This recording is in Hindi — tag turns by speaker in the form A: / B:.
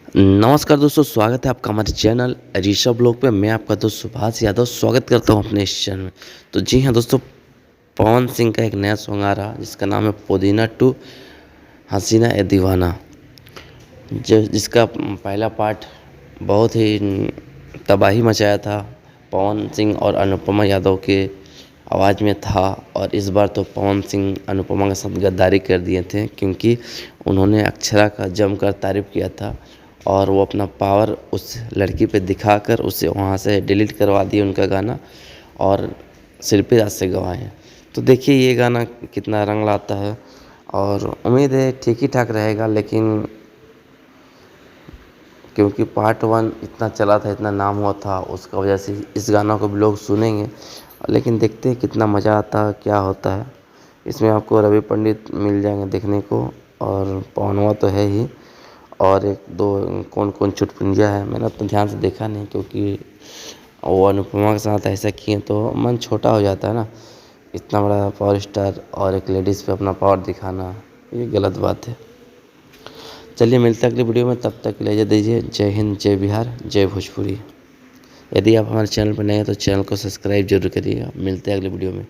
A: नमस्कार दोस्तों, स्वागत है आपका हमारे चैनल ऋषभ ब्लॉग पे। मैं आपका दोस्त सुभाष यादव स्वागत करता हूं अपने इस चैनल में। तो जी हाँ दोस्तों, पवन सिंह का एक नया सॉन्ग आ रहा है जिसका नाम है पुदीना 2 हसीना ए दीवाना। जिसका पहला पार्ट बहुत ही तबाही मचाया था, पवन सिंह और अनुपमा यादव के आवाज़ में था। और इस बार तो पवन सिंह अनुपमा के साथ गद्दारी कर दिए थे, क्योंकि उन्होंने अक्षरा का जमकर तारीफ़ किया था और वो अपना पावर उस लड़की पे दिखाकर उसे वहाँ से डिलीट करवा दिए उनका गाना और शिल्पी राज से गवाए हैं। तो देखिए ये गाना कितना रंग लाता है और उम्मीद है ठीक ही ठाक रहेगा। लेकिन क्योंकि पार्ट 1 इतना चला था, इतना नाम हुआ था, उसका वजह से इस गाना को भी लोग सुनेंगे। लेकिन देखते हैं कितना मज़ा आता है, क्या होता है। इसमें आपको रवि पंडित मिल जाएंगे देखने को और पवनवा तो है ही, और एक दो कौन कौन चुटपुंजिया है मैंने उतना ध्यान से देखा नहीं, क्योंकि वो अनुपमा के साथ ऐसा किए तो मन छोटा हो जाता है ना। इतना बड़ा पावर स्टार और एक लेडीज़ पे अपना पावर दिखाना, ये गलत बात है। चलिए मिलते हैं अगली वीडियो में, तब तक के लिए इजाज़त दीजिए। जय हिंद, जय बिहार, जय भोजपुरी। यदि आप हमारे चैनल पर नए हैं तो चैनल को सब्सक्राइब जरूर करिएगा। मिलते हैं अगली वीडियो में।